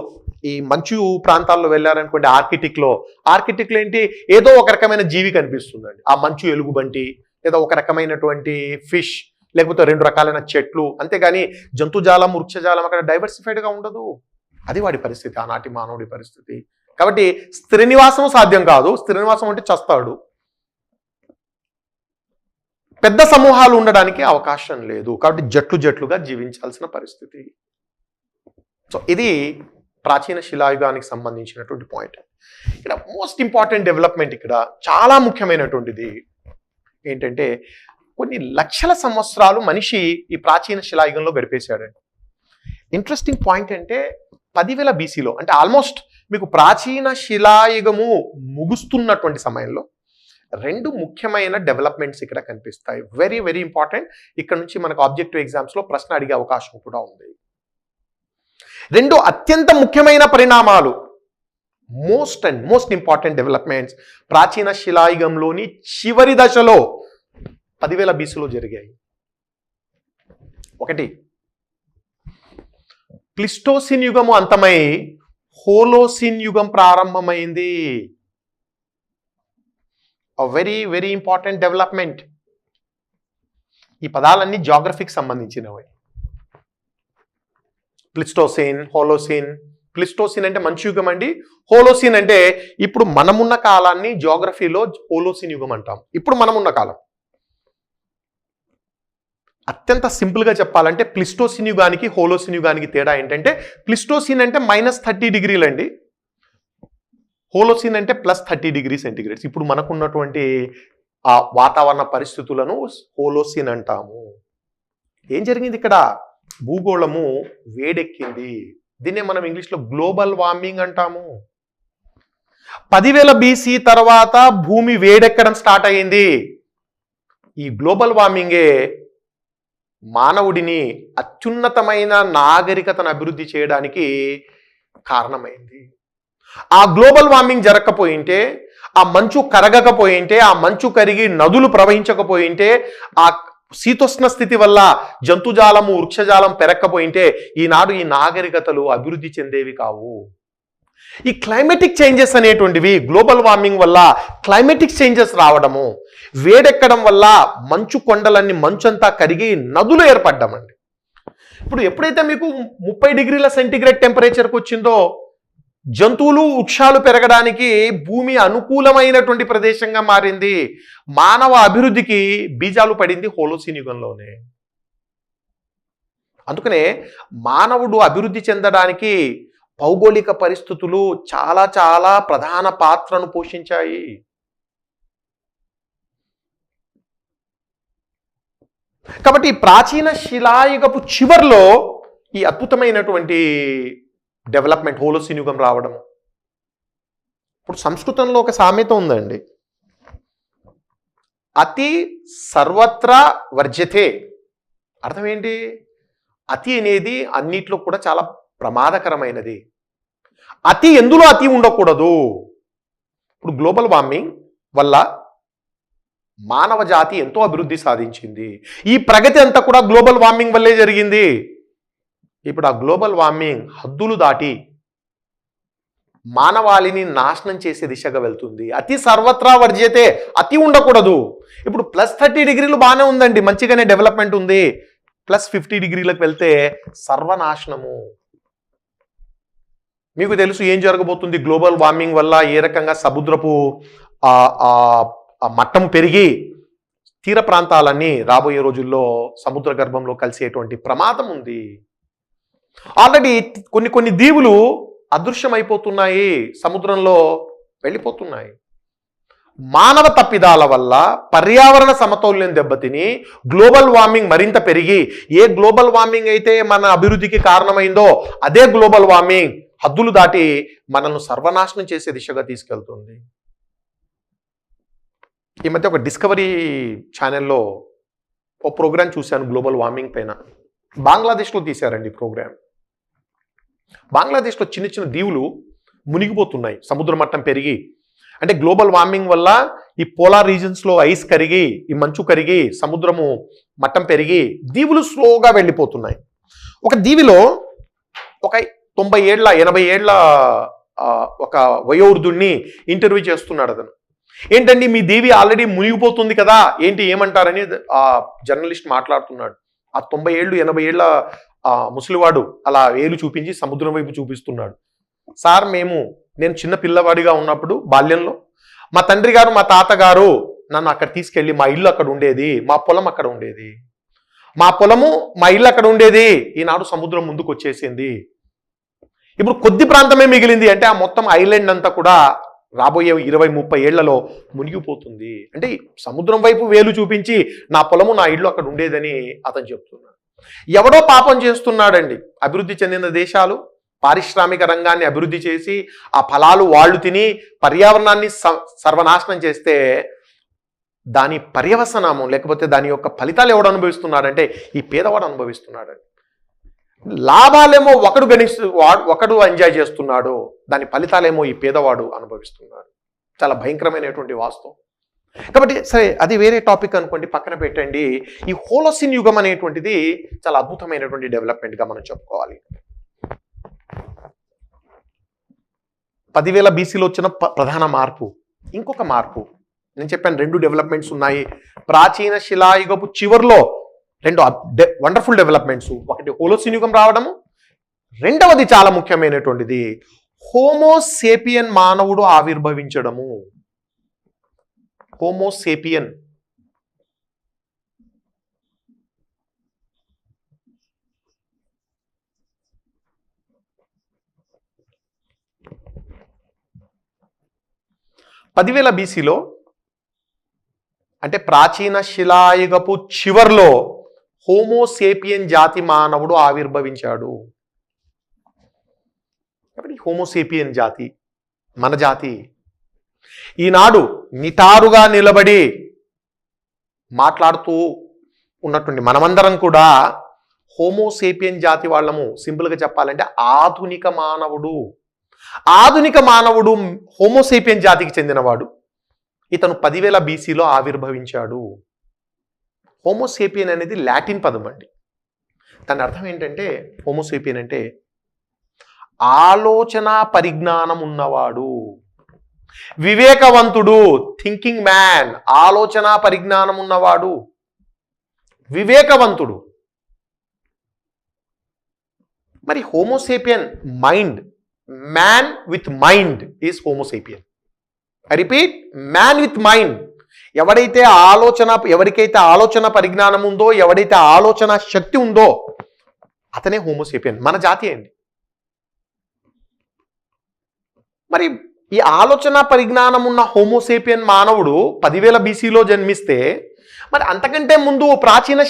ఈ మంచు ప్రాంతాల్లో వెళ్ళారనుకోండి, ఆర్కిటిక్లో ఏంటి, ఏదో ఒక రకమైన జీవి కనిపిస్తుందండి. ఆ మంచు ఎలుగుబంటి, లేదా ఒక రకమైనటువంటి ఫిష్, లేకపోతే 2 రకాలైన చెట్లు. అంతేగాని జంతుజాలం, వృక్షజాలం అక్కడ డైవర్సిఫైడ్గా ఉండదు. అది వాడి పరిస్థితి, ఆనాటి మానవుడి పరిస్థితి. కాబట్టి స్థిర నివాసం సాధ్యం కాదు. స్థిర నివాసం అంటే చస్తాడు. పెద్ద సమూహాలు ఉండడానికి అవకాశం లేదు. కాబట్టి జట్లుగా జీవించాల్సిన పరిస్థితి. సో ఇది ప్రాచీన శిలాయుగానికి సంబంధించినటువంటి పాయింట్. ఇక్కడ మోస్ట్ ఇంపార్టెంట్ డెవలప్మెంట్, ఇక్కడ చాలా ముఖ్యమైనటువంటిది ఏంటంటే కొన్ని లక్షల సంవత్సరాలు మనిషి ఈ ప్రాచీన శిలాయుగంలో గడిపేశాడండి. ఇంట్రెస్టింగ్ పాయింట్ అంటే 10,000 BCలో, అంటే ఆల్మోస్ట్ మీకు ప్రాచీన శిలాయుగము ముగుస్తున్నటువంటి సమయంలో 2 ముఖ్యమైన డెవలప్మెంట్స్ ఇక్కడ కనిపిస్తాయి. Very very important. ఇక్కడ నుంచి మనకు ఆబ్జెక్టివ్ ఎగ్జామ్స్లో ప్రశ్న అడిగే అవకాశం కూడా ఉంది. 2 అత్యంత ముఖ్యమైన పరిణామాలు, మోస్ట్ ఇంపార్టెంట్ డెవలప్మెంట్స్ ప్రాచీన శిలాయుగంలోని చివరి దశలో 10,000 BCలో జరిగాయి. ఒకటి, ప్లిస్టోసిన్ యుగము అంతమై హోలోసిన్ యుగం ప్రారంభమైంది. Very very important development. ఈ పదాలన్నీ జాగ్రఫీకి సంబంధించినవి. ప్లిస్టోసిన్, హోలోసిన్. ప్లిస్టోసిన్ అంటే మంచు యుగం అండి. హోలోసిన్ అంటే ఇప్పుడు మనమున్న కాలాన్ని జాగ్రఫీలో హోలోసిన్ యుగం అంటాం. ఇప్పుడు మనమున్న కాలం. అత్యంత సింపుల్గా చెప్పాలంటే ప్లిస్టోసిన్ యుగానికి హోలోసిన్ యుగానికి తేడా ఏంటంటే, ప్లిస్టోసిన్ అంటే -30 డిగ్రీలు అండి, హోలోసిన్ అంటే +30 డిగ్రీ సెంటిగ్రేడ్స్. ఇప్పుడు మనకున్నటువంటి ఆ వాతావరణ పరిస్థితులను హోలోసిన్ అంటాము. ఏం జరిగింది ఇక్కడ? భూగోళము వేడెక్కింది. దీన్నే మనం ఇంగ్లీష్లో గ్లోబల్ వార్మింగ్ అంటాము. 10,000 BC తర్వాత భూమి వేడెక్కడం స్టార్ట్ అయ్యింది. ఈ గ్లోబల్ వార్మింగే మానవుడిని అత్యున్నతమైన నాగరికతను అభివృద్ధి చేయడానికి కారణమైంది. ఆ గ్లోబల్ వార్మింగ్ జరగకపోయింటే, ఆ మంచు కరగకపోయింటే, ఆ మంచు కరిగి నదులు ప్రవహించకపోయింటే, ఆ శీతోష్ణ స్థితి వల్ల జంతుజాలము వృక్షజాలం పెరగకపోయింటే ఈనాడు ఈ నాగరికతలు అభివృద్ధి చెందేవి కావు. ఈ క్లైమేటిక్ చేంజెస్ అనేటువంటివి గ్లోబల్ వార్మింగ్ వల్ల క్లైమేటిక్ చేంజెస్ రావడము, వేడెక్కడం వల్ల మంచు కొండలన్నీ మంచంతా కరిగి నదులు ఏర్పడ్డామండి. ఇప్పుడు ఎప్పుడైతే మీకు 30 డిగ్రీల సెంటీగ్రేడ్ టెంపరేచర్కి వచ్చిందో జంతువులు వృక్షాలు పెరగడానికి భూమి అనుకూలమైనటువంటి ప్రదేశంగా మారింది. మానవ అభివృద్ధికి బీజాలు పడింది హోలోసీన్ యుగంలోనే. అందుకనే మానవుడు అభివృద్ధి చెందడానికి భౌగోళిక పరిస్థితులు చాలా చాలా ప్రధాన పాత్రను పోషించాయి. కాబట్టి ప్రాచీన శిలాయుగపు చివర్లో ఈ అద్భుతమైనటువంటి డెవలప్మెంట్ హోలోసీన్ యుగం రావడం. ఇప్పుడు సంస్కృతంలో ఒక సామెత ఉందండి, అతి సర్వత్రా వర్జ్యతే. అర్థం ఏంటి? అతి అనేది అన్నిట్లో కూడా చాలా ప్రమాదకరమైనది. అతి ఎందులో అతి ఉండకూడదు. ఇప్పుడు గ్లోబల్ వార్మింగ్ వల్ల మానవ జాతి ఎంతో అభివృద్ధి సాధించింది. ఈ ప్రగతి అంతా కూడా గ్లోబల్ వార్మింగ్ వల్లే జరిగింది. ఇప్పుడు ఆ గ్లోబల్ వార్మింగ్ హద్దులు దాటి మానవాళిని నాశనం చేసే దిశగా వెళ్తుంది. అతి సర్వత్రా వర్జ్యతే, అతి ఉండకూడదు. ఇప్పుడు +30 డిగ్రీలు బాగానే ఉందండి, మంచిగానే డెవలప్మెంట్ ఉంది. +50 డిగ్రీలకు వెళ్తే సర్వనాశనము. మీకు తెలుసు ఏం జరగబోతుంది గ్లోబల్ వార్మింగ్ వల్ల. ఏ రకంగా సముద్రపు మట్టం పెరిగి తీర ప్రాంతాలన్నీ రాబోయే రోజుల్లో సముద్ర గర్భంలో కలిసేటువంటి ప్రమాదం ఉంది. ఆల్రెడీ కొన్ని దీవులు అదృశ్యమైపోతున్నాయి, సముద్రంలో వెళ్ళిపోతున్నాయి. మానవ తప్పిదాల వల్ల పర్యావరణ సమతౌల్యం దెబ్బతిని గ్లోబల్ వార్మింగ్ మరింత పెరిగి, ఏ గ్లోబల్ వార్మింగ్ అయితే మన అభివృద్ధికి కారణమైందో అదే గ్లోబల్ వార్మింగ్ హద్దులు దాటి మనల్ని సర్వనాశనం చేసే దిశగా తీసుకెళ్తుంది. ఈ మధ్య ఒక డిస్కవరీ ఛానల్లో ఓ ప్రోగ్రామ్ చూశాను గ్లోబల్ వార్మింగ్ పైన. బంగ్లాదేశ్లో తీశారండి ప్రోగ్రామ్. బంగ్లాదేశ్లో చిన్న చిన్న దీవులు మునిగిపోతున్నాయి సముద్ర మట్టం పెరిగి. అంటే గ్లోబల్ వార్మింగ్ వల్ల ఈ పోలార్ రీజన్స్లో ఐస్ కరిగి, ఈ మంచు కరిగి, సముద్రము మట్టం పెరిగి దీవులు స్లోగా వెళ్ళిపోతున్నాయి. ఒక దీవిలో ఒక 90 ఏళ్ల 80 ఏళ్ల ఒక వయోవృద్ధుణ్ణి ఇంటర్వ్యూ చేస్తున్నాడు అతను. ఏంటండి మీ దీవి ఆల్రెడీ మునిగిపోతుంది కదా, ఏంటి ఏమంటారని ఆ జర్నలిస్ట్ మాట్లాడుతున్నాడు. ఆ 90 ఏళ్ళు 80 ఏళ్ల ముసలివాడు అలా వేలు చూపించి సముద్రం వైపు చూపిస్తున్నాడు. సార్ నేను చిన్న పిల్లవాడిగా ఉన్నప్పుడు బాల్యంలో మా తండ్రి గారు మా తాతగారు నన్ను అక్కడ తీసుకెళ్ళి, మా ఇల్లు అక్కడ ఉండేది, మా పొలం అక్కడ ఉండేది, మా పొలము మా ఇల్లు అక్కడ ఉండేది, ఈనాడు సముద్రం ముందుకు వచ్చేసింది. ఇప్పుడు కొద్ది ప్రాంతమే మిగిలింది. అంటే ఆ మొత్తం ఐలాండ్ అంతా కూడా రాబోయే 20-30 ఏళ్లలో మునిగిపోతుంది. అంటే సముద్రం వైపు వేలు చూపించి నా పొలము నా ఇల్లు అక్కడ ఉండేదని అతను చెప్తున్నాడు. ఎవడో పాపం చేస్తున్నాడండి. అభివృద్ధి చెందిన దేశాలు పారిశ్రామిక రంగాన్ని అభివృద్ధి చేసి ఆ ఫలాలు వాళ్ళు తిని పర్యావరణాన్ని సర్వనాశనం చేస్తే దాని పర్యవసనము లేకపోతే దాని యొక్క ఫలితాలు ఎవడు అనుభవిస్తున్నాడంటే ఈ పేదవాడు అనుభవిస్తున్నాడండి. లాభాలేమో ఒకడు ఎంజాయ్ చేస్తున్నాడు, దాని ఫలితాలేమో ఈ పేదవాడు అనుభవిస్తున్నాడు. చాలా భయంకరమైనటువంటి వాస్తవం. కాబట్టి సరే, అది వేరే టాపిక్ అనుకోండి, పక్కన పెట్టండి. ఈ హోలోసీన్ యుగం అనేటువంటిది చాలా అద్భుతమైనటువంటి డెవలప్మెంట్గా మనం చెప్పుకోవాలి. 10,000 BCలో వచ్చిన ప్రధాన మార్పు. ఇంకొక మార్పు నేను చెప్పాను, 2 డెవలప్మెంట్స్ ఉన్నాయి. ప్రాచీన శిలాయుగపు చివర్లో 2 వండర్ఫుల్ డెవలప్మెంట్స్. ఒకటి హోలోసీన్ యుగం రావడము, రెండవది చాలా ముఖ్యమైనటువంటిది హోమోసేపియన్ మానవుడు ఆవిర్భవించడము. హోమోసేపియన్ BCలో అంటే ప్రాచీన శిలాయుగపు చివర్లో హోమోసేపియన్ జాతి మానవుడు ఆవిర్భవించాడు. కాబట్టి హోమోసేపియన్ జాతి మన జాతి ఈనాడు నిటారుగా నిలబడి మాట్లాడుతూ ఉన్నటువంటి మనమందరం కూడా హోమోసేపియన్ జాతి వాళ్ళము. సింపుల్గా చెప్పాలంటే ఆధునిక మానవుడు హోమోసేపియన్ జాతికి చెందినవాడు. ఇతను 10,000 BCలో ఆవిర్భవించాడు. హోమోసేపియన్ అనేది లాటిన్ పదం అండి. దాని అర్థం ఏంటంటే హోమోసేపియన్ అంటే ఆలోచన పరిజ్ఞానం ఉన్నవాడు, వివేకవంతుడు, థింకింగ్ మ్యాన్. ఆలోచన పరిజ్ఞానం ఉన్నవాడు, వివేకవంతుడు. మరి homo sapien mind, man with mind is homo sapien. I repeat, man with mind. ఎవరికైతే ఆలోచన పరిజ్ఞానం ఉందో, ఎవడైతే ఆలోచన శక్తి ఉందో అతనే హోమోసేపియన్. మన జాతి అండి. మరి ఈ ఆలోచన పరిజ్ఞానం ఉన్న హోమోసేపియన్ మానవుడు 10,000 BCలో జన్మిస్తే, మరి అంతకంటే ముందు ప్రాచీన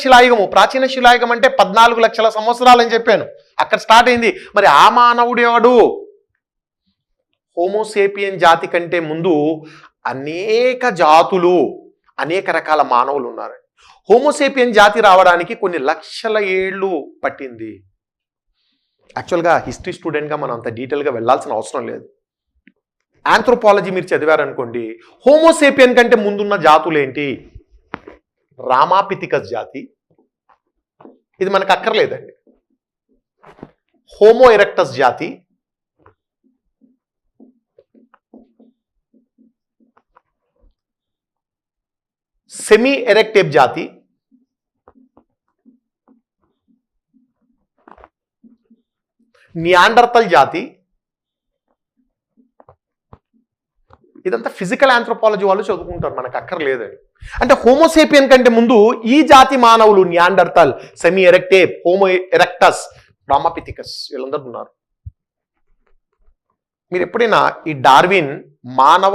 శిలాయుగం అంటే 14 లక్షల సంవత్సరాలు అని చెప్పాను, అక్కడ స్టార్ట్ అయింది. మరి ఆ మానవుడు ఎవడు? హోమోసేపియన్ జాతి కంటే ముందు అనేక జాతులు, అనేక రకాల మానవులు ఉన్నారు. హోమోసేపియన్ జాతి రావడానికి కొన్ని లక్షల ఏళ్ళు పట్టింది. యాక్చువల్గా హిస్టరీ స్టూడెంట్గా మనం అంత డీటెయిల్గా వెళ్ళాల్సిన అవసరం లేదు. ఆంథ్రోపాలజీ మీరు చదివారనుకోండి, హోమోసేపియన్ కంటే ముందున్న జాతులు ఏంటి? రామాపిథికస్ జాతి, ఇది మనకు అక్కర్లేదండి. హోమో ఎరెక్టస్ జాతి, సెమీ ఎరెక్టేప్ జాతి, నియాండర్తల్ జాతి. ఇదంతా ఫిజికల్ ఆంథ్రోపాలజీ వాళ్ళు చదువుకుంటారు, మనకు అక్కర్లేదండి. అంటే హోమోసేపియన్ కంటే ముందు ఈ జాతి మానవులు నియాండర్తల్, సెమీ ఎరెక్టేప్, హోమో ఎరెక్టస్, రామాపిథికస్ వీళ్ళందరూ ఉన్నారు. మీరు ఎప్పుడైనా ఈ డార్విన్ మానవ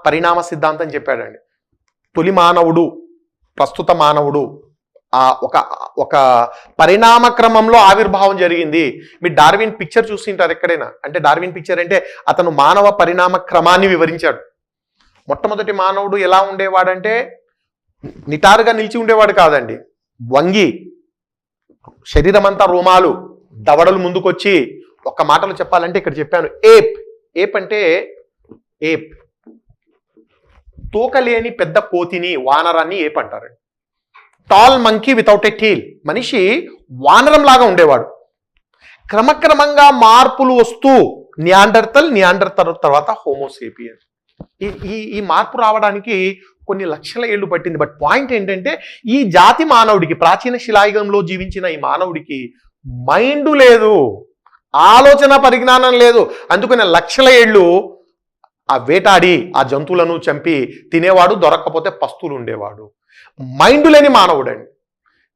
పరిణామ సిద్ధాంతం చెప్పాడండి. తొలి మానవుడు, ప్రస్తుత మానవుడు ఒక పరిణామ క్రమంలో ఆవిర్భావం జరిగింది. మీరు డార్విన్ పిక్చర్ చూసింటారు ఎక్కడైనా. అంటే డార్విన్ పిక్చర్ అంటే అతను మానవ పరిణామ క్రమాన్ని వివరించాడు. మొట్టమొదటి మానవుడు ఎలా ఉండేవాడంటే నిటారుగా నిలిచి ఉండేవాడు కాదండి, వంగి, శరీరం అంతా రోమాలు, దవడలు ముందుకొచ్చి. ఒక్క మాటలో చెప్పాలంటే ఇక్కడ చెప్పాను, ఏప్ అంటే తోకలేని పెద్ద కోతిని, వానరాన్ని ఏప్ అంటారండి. టాల్ మంకీ వితౌట్ ఎ టేల్. మనిషి వానరం లాగా ఉండేవాడు. క్రమక్రమంగా మార్పులు వస్తూ నియాండర్తల్ తర్వాత హోమోసేపియన్. ఈ మార్పు రావడానికి కొన్ని లక్షల ఏళ్ళు పట్టింది. బట్ పాయింట్ ఏంటంటే ఈ జాతి మానవుడికి, ప్రాచీన శిలాయుగంలో జీవించిన ఈ మానవుడికి మైండ్ లేదు, ఆలోచన పరిజ్ఞానం లేదు. అందుకని లక్షల ఏళ్ళు ఆ వేటాడి ఆ జంతువులను చంపి తినేవాడు, దొరక్కపోతే పస్తులు ఉండేవాడు. మైండ్ లేని మానవుడండి.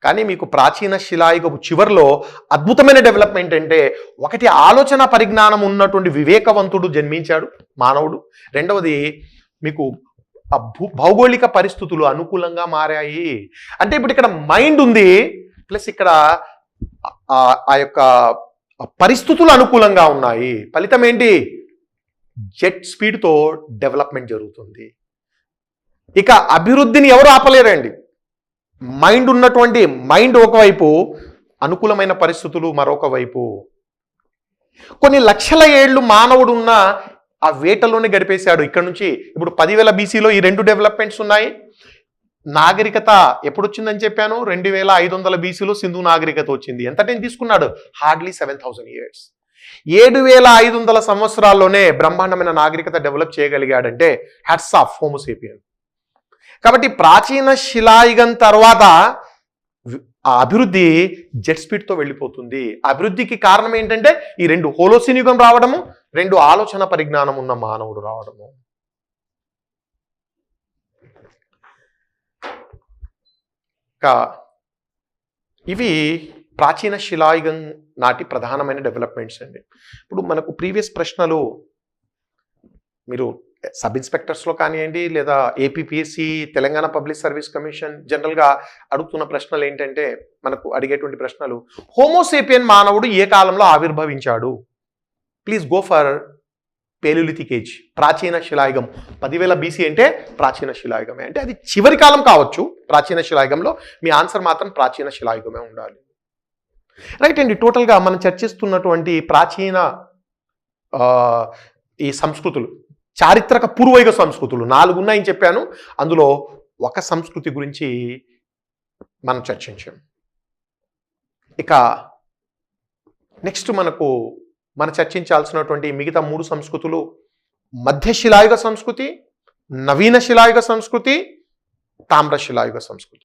కానీ మీకు ప్రాచీన శిలాయుగపు చివరిలో అద్భుతమైన డెవలప్మెంట్ అంటే, ఒకటి ఆలోచన పరిజ్ఞానం ఉన్నటువంటి వివేకవంతుడు జన్మించాడు మానవుడు. రెండవది మీకు భౌగోళిక పరిస్థితులు అనుకూలంగా మారాయి. అంటే ఇప్పుడు ఇక్కడ మైండ్ ఉంది, ప్లస్ ఇక్కడ ఆ యొక్క పరిస్థితులు అనుకూలంగా ఉన్నాయి. ఫలితం ఏంటి? జెట్ స్పీడ్తో డెవలప్మెంట్ జరుగుతుంది. ఇక అభివృద్ధిని ఎవరు ఆపలేరండి. మైండ్ ఒకవైపు, అనుకూలమైన పరిస్థితులు మరొక వైపు. కొన్ని లక్షల ఏళ్ళు మానవుడు ఉన్న ఆ వేటలోనే గడిపేశాడు. ఇక్కడ నుంచి ఇప్పుడు 10,000 BCలో ఈ రెండు డెవలప్మెంట్స్ ఉన్నాయి. నాగరికత ఎప్పుడు వచ్చిందని చెప్పాను? 2500 BCలో సింధు నాగరికత వచ్చింది. ఎంత టైం తీసుకున్నాడు? Hardly 7,000 years. 7,500 సంవత్సరాల్లోనే బ్రహ్మాండమైన నాగరికత డెవలప్ చేయగలిగాడంటే హ్యాట్స్ ఆఫ్ హోమోసేపియన్. కాబట్టి ప్రాచీన శిలాయుగం తర్వాత ఆ అభివృద్ధి జెట్ స్పీడ్తో వెళ్ళిపోతుంది. అభివృద్ధికి కారణం ఏంటంటే ఈ రెండు, హోలోసిన్ యుగం రావడము, రెండు ఆలోచన పరిజ్ఞానం ఉన్న మానవుడు రావడము. ఇవి ప్రాచీన శిలాయుగం నాటి ప్రధానమైన డెవలప్మెంట్స్ అండి. ఇప్పుడు మనకు ప్రీవియస్ ప్రశ్నలు మీరు సబ్ ఇన్స్పెక్టర్స్లో కానివ్వండి, లేదా APPSC, Telangana public service commission జనరల్గా అడుగుతున్న ప్రశ్నలు ఏంటంటే, మనకు అడిగేటువంటి ప్రశ్నలు, హోమోసేపియన్ మానవుడు ఏ కాలంలో ఆవిర్భవించాడు? ప్లీజ్ గో ఫర్ పేలిలిథిక్ ఏజ్, ప్రాచీన శిలాయుగం. 10,000 BC అంటే ప్రాచీన శిలాయుగమే. అంటే అది చివరి కాలం కావచ్చు ప్రాచీన శిలాయుగంలో. మీ ఆన్సర్ మాత్రం ప్రాచీన శిలాయుగమే ఉండాలి. రైట్ అండి. టోటల్గా మనం చర్చిస్తున్నటువంటి ప్రాచీన ఈ సంస్కృతులు, చారిత్రక పూర్వయుగ సంస్కృతులు 4 ఉన్నాయని చెప్పాను. అందులో ఒక సంస్కృతి గురించి మనం చర్చించాం. ఇక నెక్స్ట్ మనం చర్చించాల్సినటువంటి మిగతా 3 సంస్కృతులు మధ్యశిలాయుగ సంస్కృతి, నవీన శిలాయుగ సంస్కృతి, తామ్ర శిలాయుగ సంస్కృతి.